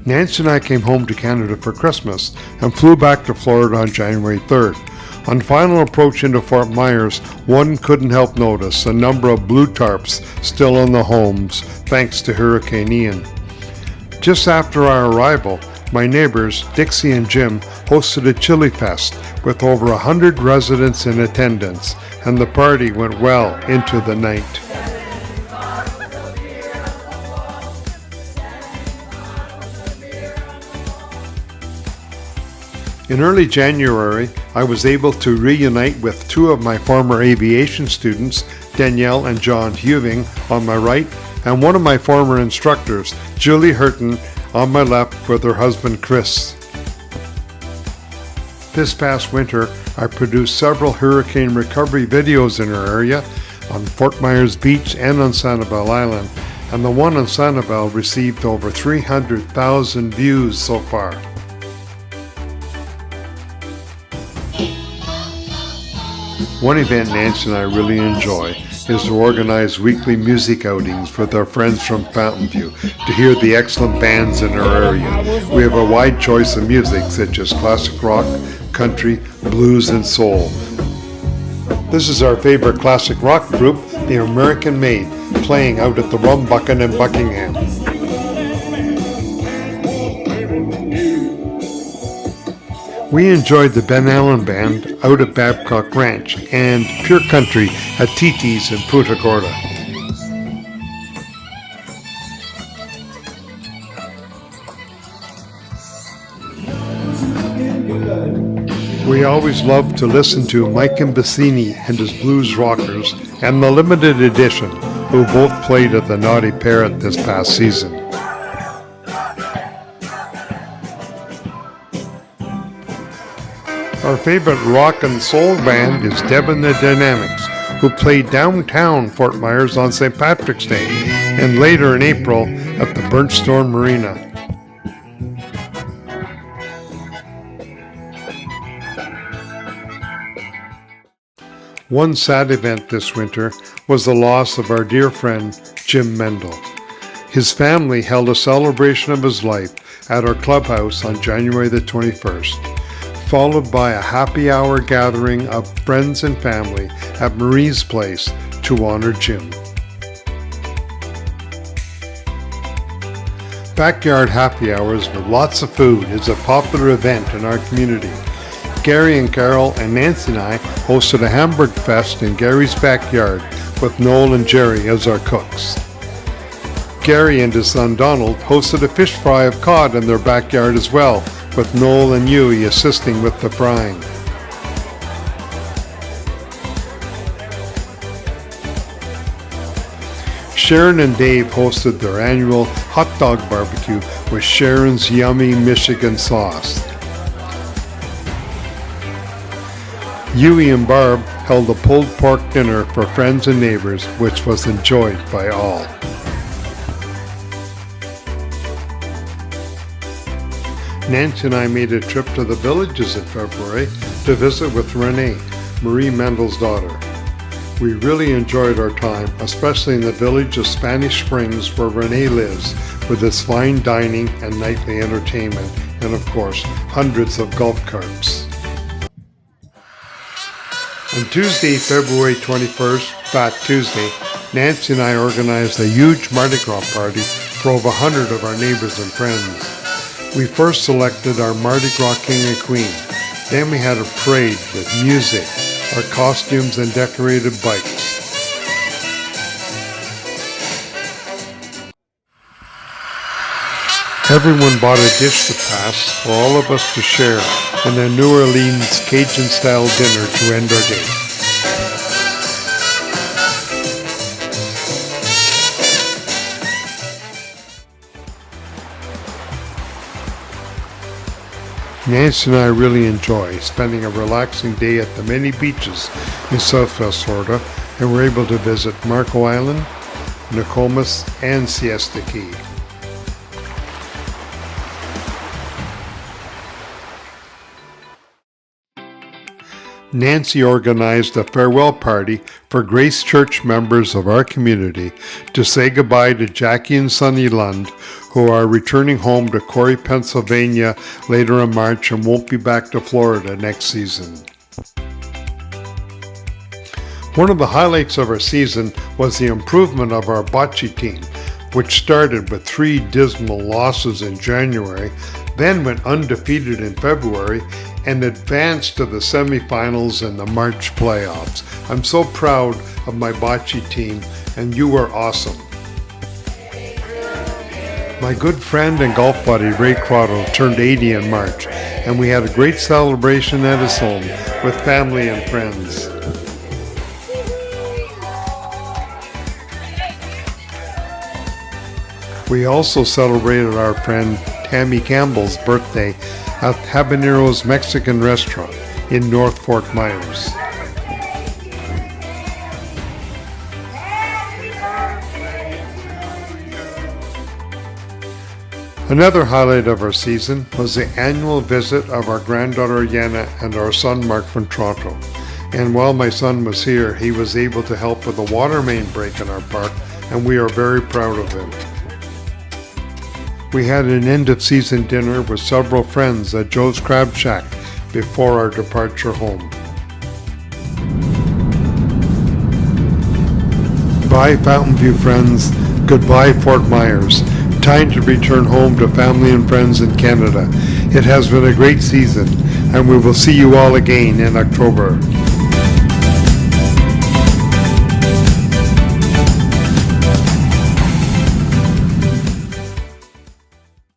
Nancy and I came home to Canada for Christmas and flew back to Florida on January 3rd. On final approach into Fort Myers, one couldn't help notice a number of blue tarps still on the homes thanks to Hurricane Ian. Just after our arrival, my neighbors, Dixie and Jim, hosted a chili fest with over 100 residents in attendance, and the party went well into the night. In early January, I was able to reunite with two of my former aviation students, Danielle and John Huving, on my right, and one of my former instructors, Julie Hurton, on my left with her husband Chris. This past winter, I produced several hurricane recovery videos in our area, on Fort Myers Beach and on Sanibel Island, and the one on Sanibel received over 300,000 views so far. One event Nancy and I really enjoy is to organize weekly music outings with our friends from Fountain View to hear the excellent bands in our area. We have a wide choice of music such as classic rock, country, blues, and soul. This is our favorite classic rock group, the American Made, playing out at the Rum Bucket in Buckingham. We enjoyed the Ben Allen Band out at Babcock Ranch and Pure Country at TT's in Punta Gorda. We always loved to listen to Mike Imbasini and his Blues Rockers and the Limited Edition, who both played at the Naughty Parrot this past season. Our favorite rock and soul band is Deb and the Dynamics, who played downtown Fort Myers on St. Patrick's Day and later in April at the Burnt Storm Marina. One sad event this winter was the loss of our dear friend Jim Mendel. His family held a celebration of his life at our clubhouse on January the 21st. Followed by a happy hour gathering of friends and family at Marie's place to honor Jim. Backyard happy hours with lots of food is a popular event in our community. Gary and Carol and Nancy and I hosted a Hamburg Fest in Gary's backyard with Noel and Jerry as our cooks. Gary and his son Donald hosted a fish fry of cod in their backyard as well, with Noel and Yui assisting with the frying. Sharon and Dave hosted their annual hot dog barbecue with Sharon's yummy Michigan sauce. Yui and Barb held a pulled pork dinner for friends and neighbors, which was enjoyed by all. Nancy and I made a trip to the Villages in February to visit with Renee, Marie Mendel's daughter. We really enjoyed our time, especially in the village of Spanish Springs where Renee lives, with its fine dining and nightly entertainment, and of course, hundreds of golf carts. On Tuesday, February 21st, Fat Tuesday, Nancy and I organized a huge Mardi Gras party for over 100 of our neighbors and friends. We first selected our Mardi Gras King and Queen. Then we had a parade with music, our costumes and decorated bikes. Everyone bought a dish to pass for all of us to share and a New Orleans Cajun-style dinner to end our day. Nancy and I really enjoy spending a relaxing day at the many beaches in Southwest Florida, and we're able to visit Marco Island, Nokomis, and Siesta Key. Nancy organized a farewell party for Grace Church members of our community to say goodbye to Jackie and Sonny Lund, who are returning home to Corey, Pennsylvania later in March and won't be back to Florida next season. One of the highlights of our season was the improvement of our bocce team, which started with 3 dismal losses in January, then went undefeated in February, and advanced to the semifinals and the March playoffs. I'm so proud of my bocce team, and you were awesome. My good friend and golf buddy Ray Crotto turned 80 in March, and we had a great celebration at his home with family and friends. We also celebrated our friend Tammy Campbell's birthday at Habanero's Mexican restaurant in North Fort Myers. Another highlight of our season was the annual visit of our granddaughter Yana and our son Mark from Toronto. And while my son was here, he was able to help with a water main break in our park, and we are very proud of him. We had an end-of-season dinner with several friends at Joe's Crab Shack before our departure home. Bye Fountain View friends, goodbye Fort Myers. Time to return home to family and friends in Canada. It has been a great season, and we will see you all again in October.